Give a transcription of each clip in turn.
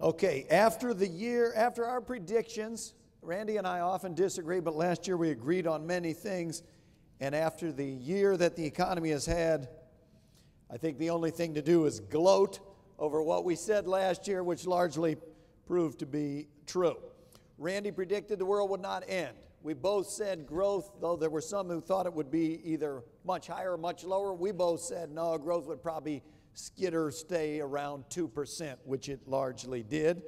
Okay, after our predictions, Randy and I often disagree, but last year we agreed on many things. And after the year that the economy has had, I think the only thing to do is gloat over what we said last year, which largely proved to be true. Randy predicted the world would not end. We both said growth, though there were some who thought it would be either much higher or much lower. We both said no, growth would probably stay around 2%, which it largely did.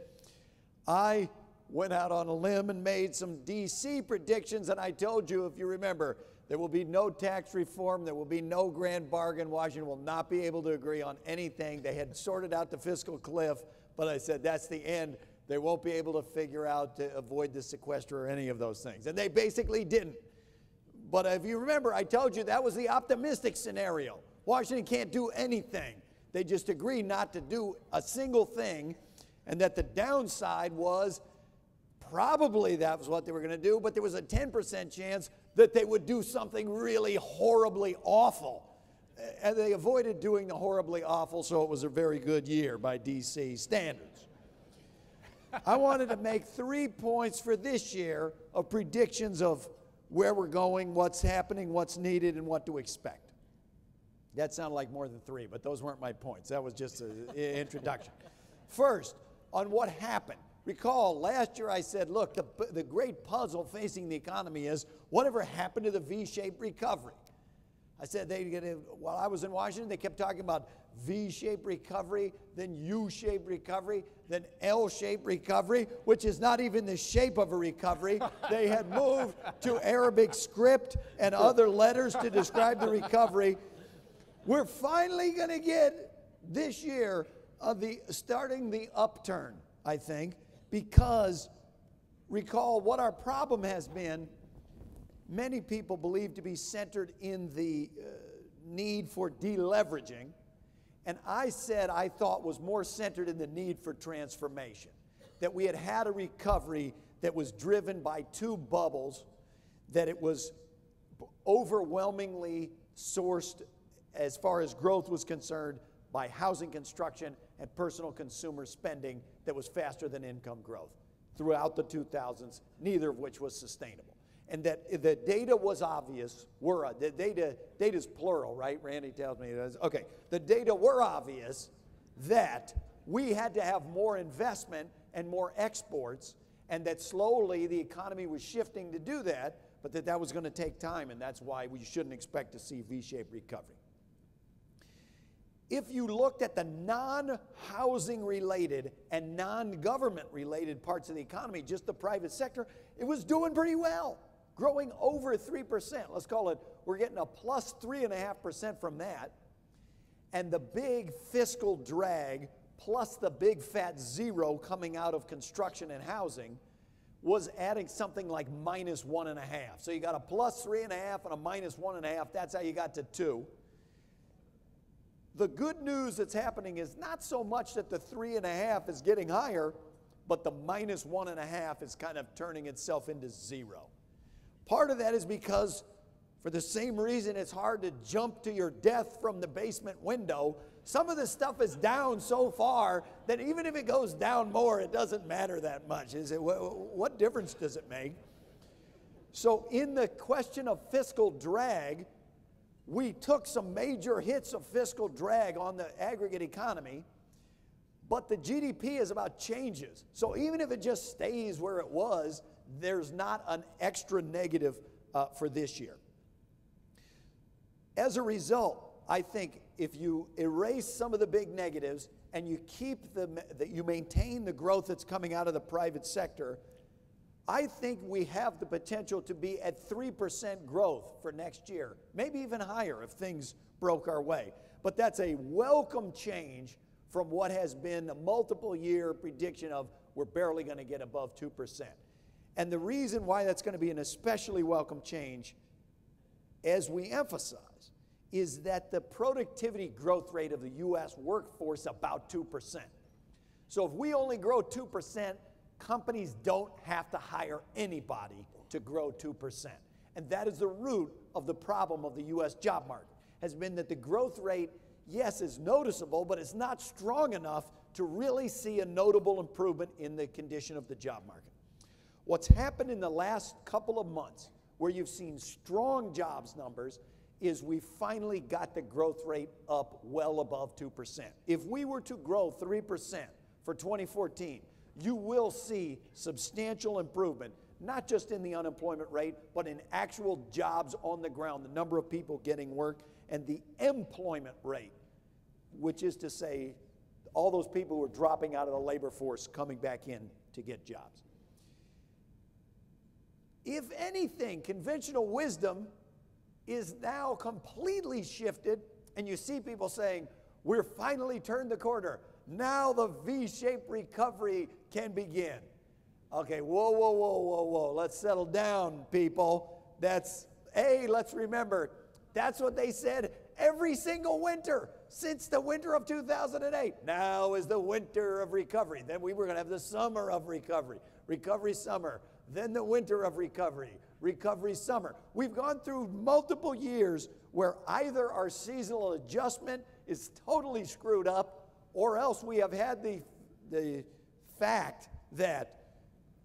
I went out on a limb and made some DC predictions, and I told you, if you remember, there will be no tax reform, there will be no grand bargain. Washington will not be able to agree on anything. They had sorted out the fiscal cliff, but I said that's the end. They won't be able to figure out to avoid the sequester or any of those things. And they basically didn't. But if you remember, I told you that was the optimistic scenario. Washington can't do anything. They just agreed not to do a single thing, and that the downside was probably that was what they were going to do, but there was a 10% chance that they would do something really horribly awful. And they avoided doing the horribly awful, so it was a very good year by DC standards. I wanted to make 3 points for this year of predictions of where we're going, what's happening, what's needed, and what to expect. That sounded like more than 3, but those weren't my points. That was just an introduction. First, on what happened. Recall, last year I said, look, the great puzzle facing the economy is whatever happened to the V-shaped recovery. I said while I was in Washington, they kept talking about V-shaped recovery, then U-shaped recovery, then L-shaped recovery, which is not even the shape of a recovery. They had moved to Arabic script and other letters to describe the recovery. We're finally going to get this year starting the upturn, I think, because recall what our problem has been. Many people believe to be centered in the need for deleveraging, and I said I thought was more centered in the need for transformation, that we had a recovery that was driven by 2 bubbles, that it was overwhelmingly sourced as far as growth was concerned by housing construction and personal consumer spending that was faster than income growth throughout the 2000s, neither of which was sustainable. And that the data was obvious, the data's plural, right? Randy tells me it is. Okay, the data were obvious that we had to have more investment and more exports, and that slowly the economy was shifting to do that, but that was going to take time, and that's why we shouldn't expect to see V-shaped recovery. If you looked at the non-housing related and non-government related parts of the economy, just the private sector, it was doing pretty well, growing over 3%. Let's call it, we're getting a plus 3.5% from that. And the big fiscal drag plus the big fat zero coming out of construction and housing was adding something like minus 1.5. So you got a plus 3.5 and a minus 1.5. That's how you got to 2. The good news that's happening is not so much that the 3.5 is getting higher, but the minus 1.5 is kind of turning itself into 0. Part of that is because, for the same reason it's hard to jump to your death from the basement window, some of the stuff is down so far that even if it goes down more, it doesn't matter that much. What difference does it make? So in the question of fiscal drag, we took some major hits of fiscal drag on the aggregate economy, but the GDP is about changes. So even if it just stays where it was, there's not an extra negative for this year. As a result, I think if you erase some of the big negatives and you you maintain the growth that's coming out of the private sector, I think we have the potential to be at 3% growth for next year, maybe even higher if things broke our way. But that's a welcome change from what has been a multiple-year prediction of we're barely going to get above 2%. And the reason why that's going to be an especially welcome change, as we emphasize, is that the productivity growth rate of the U.S. workforce is about 2%. So if we only grow 2%, companies don't have to hire anybody to grow 2%. And that is the root of the problem of the U.S. job market, has been that the growth rate, yes, is noticeable, but it's not strong enough to really see a notable improvement in the condition of the job market. What's happened in the last couple of months, where you've seen strong jobs numbers, is we finally got the growth rate up well above 2%. If we were to grow 3% for 2014, you will see substantial improvement, not just in the unemployment rate, but in actual jobs on the ground, the number of people getting work, and the employment rate, which is to say all those people who are dropping out of the labor force coming back in to get jobs. If anything, conventional wisdom is now completely shifted, and you see people saying, we're finally turned the corner. Now the V-shaped recovery can begin. Okay, whoa, whoa, whoa, whoa, whoa. Let's settle down, people. Let's remember, that's what they said every single winter since the winter of 2008. Now is the winter of recovery. Then we were going to have the summer of recovery, recovery summer, then the winter of recovery, recovery summer. We've gone through multiple years where either our seasonal adjustment is totally screwed up, or else we have had the fact that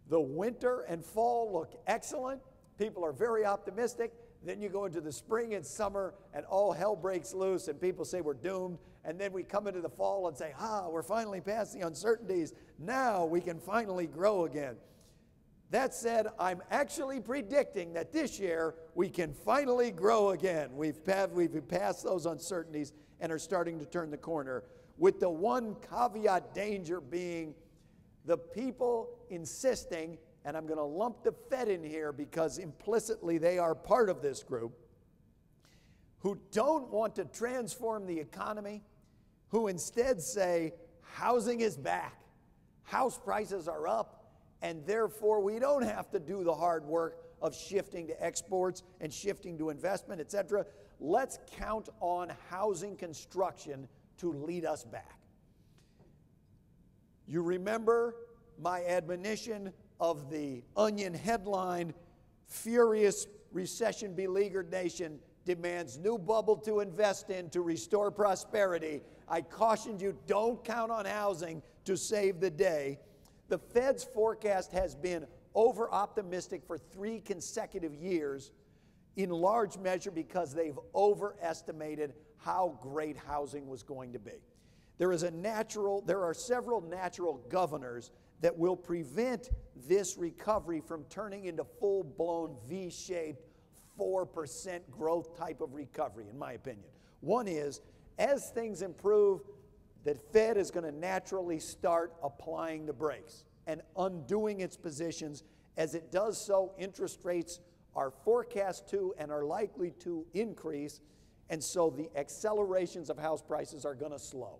the winter and fall look excellent. People are very optimistic. Then you go into the spring and summer and all hell breaks loose and people say we're doomed. And then we come into the fall and say, we're finally past the uncertainties. Now we can finally grow again. That said, I'm actually predicting that this year we can finally grow again. We've passed those uncertainties and are starting to turn the corner, with the one caveat danger being the people insisting, and I'm going to lump the Fed in here because implicitly they are part of this group, who don't want to transform the economy, who instead say housing is back, house prices are up, and therefore we don't have to do the hard work of shifting to exports and shifting to investment, etc. Let's count on housing construction to lead us back. You remember my admonition of the Onion headline, "Furious recession-beleaguered nation demands new bubble to invest in to restore prosperity." I cautioned you, don't count on housing to save the day. The Fed's forecast has been over-optimistic for 3 consecutive years, in large measure because they've overestimated how great housing was going to be. There are several natural governors that will prevent this recovery from turning into full-blown V-shaped 4% growth type of recovery, in my opinion. One is, as things improve, the Fed is going to naturally start applying the brakes and undoing its positions. As it does so, interest rates are forecast to and are likely to increase, and so the accelerations of house prices are going to slow.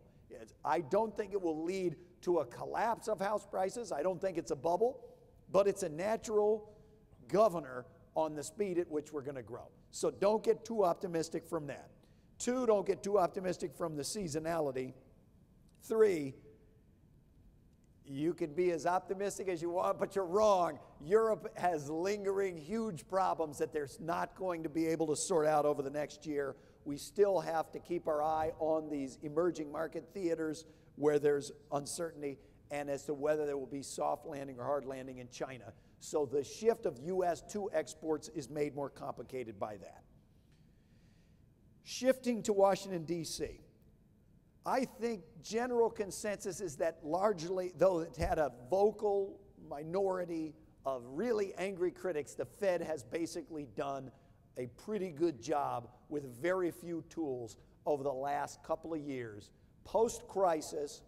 I don't think it will lead to a collapse of house prices. I don't think it's a bubble, but it's a natural governor on the speed at which we're going to grow. So don't get too optimistic from that. 2, don't get too optimistic from the seasonality. 3, you can be as optimistic as you want, but you're wrong. Europe has lingering huge problems that they're not going to be able to sort out over the next year. We still have to keep our eye on these emerging market theaters where there's uncertainty, and as to whether there will be soft landing or hard landing in China. So the shift of U.S. to exports is made more complicated by that. Shifting to Washington, D.C., I think general consensus is that largely, though it had a vocal minority of really angry critics, the Fed has basically done a pretty good job with very few tools over the last couple of years, post-crisis,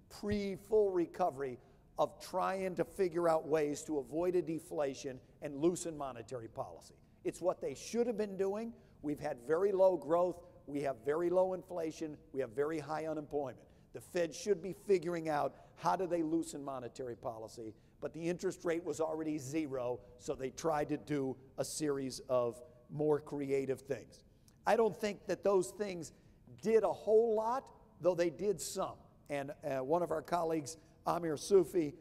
pre-full recovery, of trying to figure out ways to avoid a deflation and loosen monetary policy. It's what they should have been doing. We've had very low growth. We have very low inflation. We have very high unemployment. The Fed should be figuring out how do they loosen monetary policy, but the interest rate was already 0, so they tried to do a series of more creative things. I don't think that those things did a whole lot, though they did some. And one of our colleagues, Amir Sufi,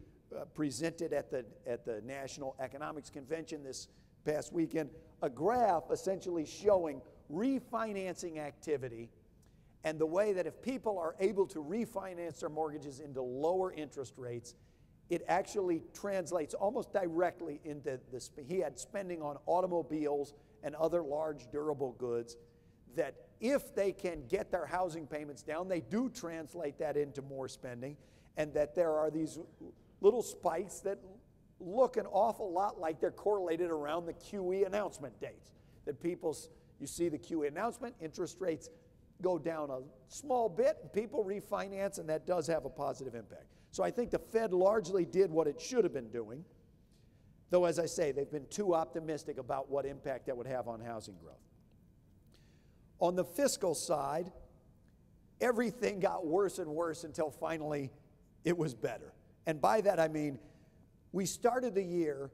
presented at the National Economics Convention this past weekend a graph essentially showing refinancing activity and the way that if people are able to refinance their mortgages into lower interest rates, it actually translates almost directly into this. He had spending on automobiles and other large durable goods that if they can get their housing payments down, they do translate that into more spending, and that there are these little spikes that look an awful lot like they're correlated around the QE announcement dates. That you see the QE announcement, interest rates go down a small bit, people refinance, and that does have a positive impact. So I think the Fed largely did what it should have been doing, though as I say, they've been too optimistic about what impact that would have on housing growth. On the fiscal side, everything got worse and worse until finally it was better. And by that I mean, we started the year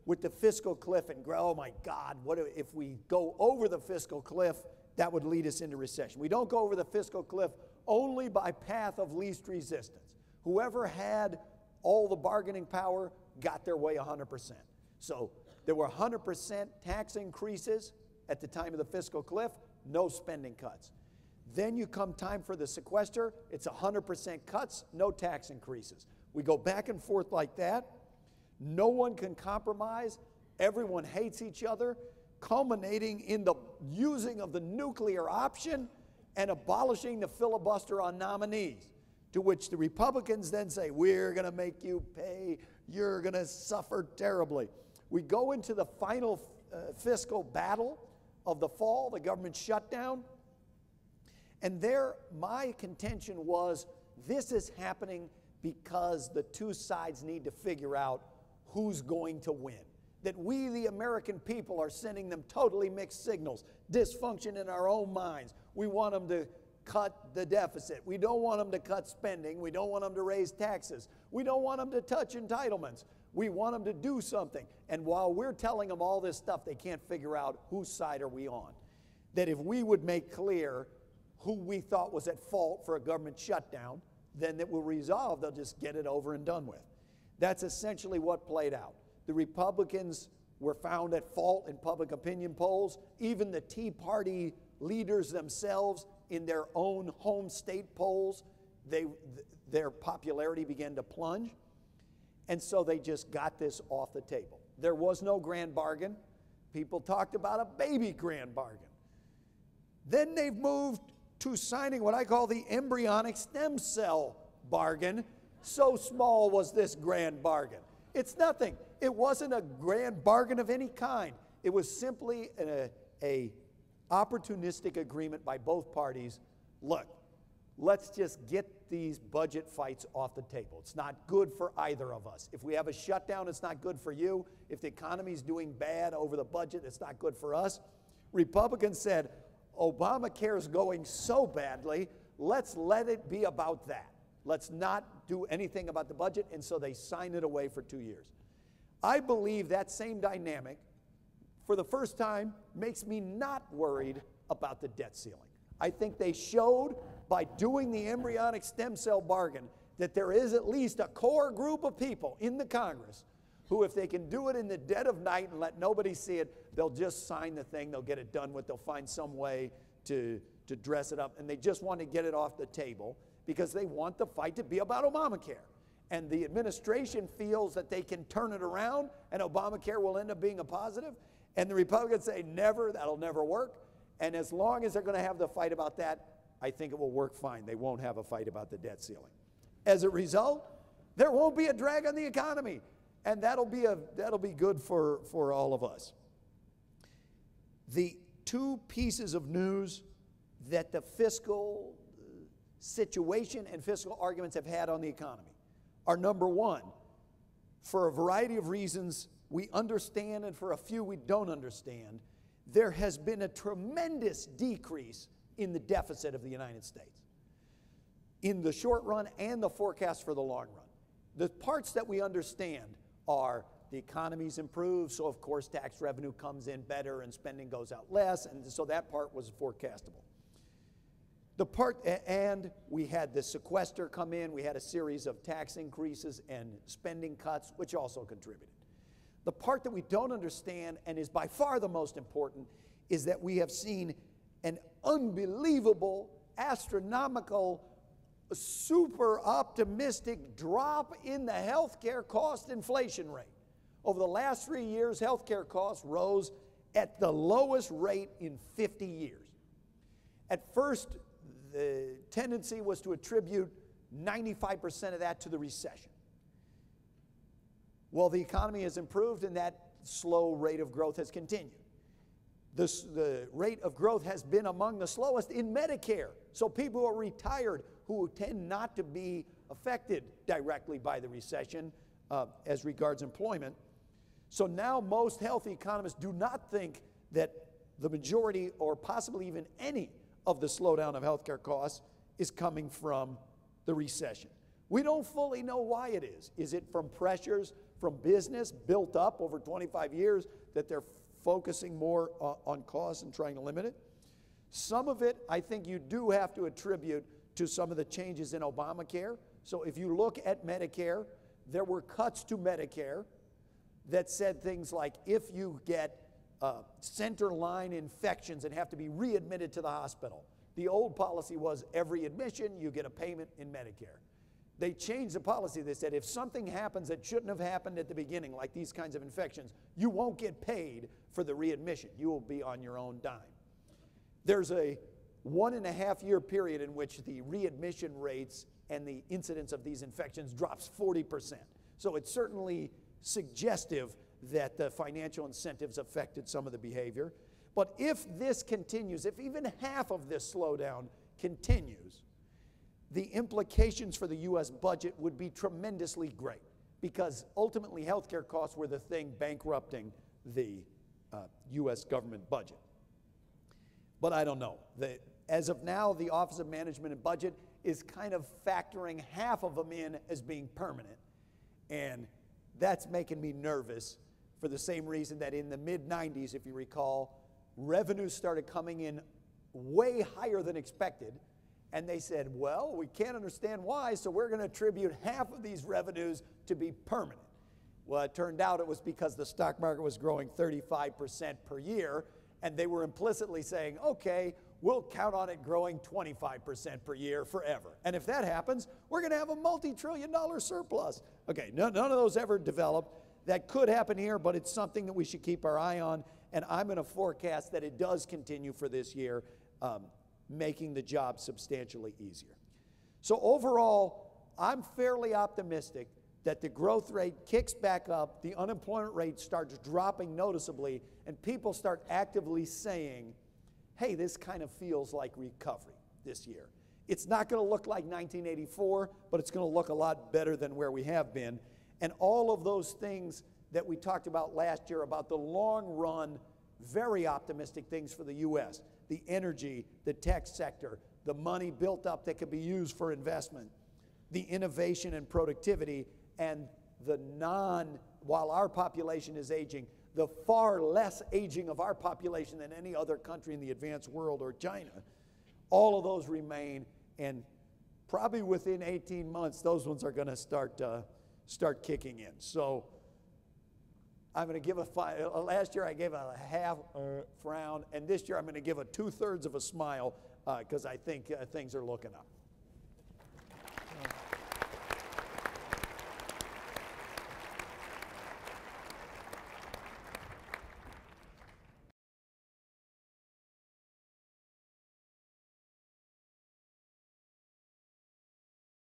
with the fiscal cliff and oh my God, what if we go over the fiscal cliff, that would lead us into recession. We don't go over the fiscal cliff only by path of least resistance. Whoever had all the bargaining power got their way 100%. So there were 100% tax increases at the time of the fiscal cliff, no spending cuts. Then you come time for the sequester, it's 100% cuts, no tax increases. We go back and forth like that. No one can compromise. Everyone hates each other, culminating in the using of the nuclear option and abolishing the filibuster on nominees, to which the Republicans then say, we're going to make you pay, you're going to suffer terribly. We go into the final fiscal battle of the fall, the government shutdown, and there my contention was this is happening because the two sides need to figure out who's going to win. That we, the American people, are sending them totally mixed signals, dysfunction in our own minds. We want them to cut the deficit. We don't want them to cut spending. We don't want them to raise taxes. We don't want them to touch entitlements. We want them to do something. And while we're telling them all this stuff, they can't figure out whose side are we on. That if we would make clear who we thought was at fault for a government shutdown, then it will resolve. They'll just get it over and done with. That's essentially what played out. The Republicans were found at fault in public opinion polls. Even the Tea Party leaders themselves, in their own home state polls, their popularity began to plunge. And so they just got this off the table. There was no grand bargain. People talked about a baby grand bargain. Then they've moved to signing what I call the embryonic stem cell bargain. So small was this grand bargain. It's nothing. It wasn't a grand bargain of any kind. It was simply a opportunistic agreement by both parties. Look, let's just get these budget fights off the table. It's not good for either of us. If we have a shutdown, it's not good for you. If the economy's doing bad over the budget, it's not good for us. Republicans said, Obamacare is going so badly, let's let it be about that. Let's not do anything about the budget, and so they signed it away for 2 years. I believe that same dynamic, for the first time, makes me not worried about the debt ceiling. I think they showed by doing the embryonic stem cell bargain that there is at least a core group of people in the Congress who, if they can do it in the dead of night and let nobody see it, they'll just sign the thing, they'll get it done with, they'll find some way to dress it up, and they just want to get it off the table because they want the fight to be about Obamacare. And the administration feels that they can turn it around and Obamacare will end up being a positive, and the Republicans say, never, that'll never work. And as long as they're going to have the fight about that, I think it will work fine. They won't have a fight about the debt ceiling. As a result, there won't be a drag on the economy, and that'll be good for all of us. The two pieces of news that the fiscal situation and fiscal arguments have had on the economy are, number one, for a variety of reasons we understand and for a few we don't understand, there has been a tremendous decrease in the deficit of the United States in the short run and the forecast for the long run. The parts that we understand are the economy's improved, so of course tax revenue comes in better and spending goes out less, and so that part was forecastable. And we had the sequester come in, we had a series of tax increases and spending cuts, which also contributed. The part that we don't understand, and is by far the most important, is that we have seen an unbelievable astronomical, super optimistic drop in the healthcare cost inflation rate. Over the last 3 years, healthcare costs rose at the lowest rate in 50 years. At first, the tendency was to attribute 95% of that to the recession. Well, the economy has improved and that slow rate of growth has continued. The rate of growth has been among the slowest in Medicare. So people who are retired, who tend not to be affected directly by the recession as regards employment. So now most health economists do not think that the majority or possibly even any of the slowdown of healthcare costs is coming from the recession. We don't fully know why it is. Is it from pressures from business built up over 25 years that they're focusing more on costs and trying to limit it? Some of it, I think you do have to attribute to some of the changes in Obamacare. So if you look at Medicare, there were cuts to Medicare that said things like if you get center line infections and have to be readmitted to the hospital, the old policy was every admission you get a payment in Medicare. They changed the policy. They said if something happens that shouldn't have happened at the beginning, like these kinds of infections, you won't get paid for the readmission. You will be on your own dime. There's a 1.5-year period in which the readmission rates and the incidence of these infections drops 40%. So it's certainly suggestive that the financial incentives affected some of the behavior. But if this continues, if even half of this slowdown continues, the implications for the U.S. budget would be tremendously great because ultimately healthcare costs were the thing bankrupting the U.S. government budget. But I don't know. As of now, the Office of Management and Budget is kind of factoring half of them in as being permanent. And that's making me nervous for the same reason that in the mid-90s, if you recall, revenues started coming in way higher than expected. And they said, well, we can't understand why, so we're going to attribute half of these revenues to be permanent. Well, it turned out it was because the stock market was growing 35% per year, and they were implicitly saying, okay, we'll count on it growing 25% per year forever. And if that happens, we're going to have a multi-trillion-dollar surplus. Okay, none of those ever developed. That could happen here, but it's something that we should keep our eye on, and I'm going to forecast that it does continue for this year, making the job substantially easier. So overall, I'm fairly optimistic that the growth rate kicks back up, the unemployment rate starts dropping noticeably, and people start actively saying, hey, this kind of feels like recovery this year. It's not going to look like 1984, but it's going to look a lot better than where we have been. And all of those things that we talked about last year about the long run, very optimistic things for the U.S., the energy, the tech sector, the money built up that could be used for investment, the innovation and productivity, and the while our population is aging, the far less aging of our population than any other country in the advanced world or China, all of those remain, and probably within 18 months, those ones are going to start kicking in. So I'm going to give last year I gave a half frown, and this year I'm going to give a 2/3 of a smile because I think things are looking up.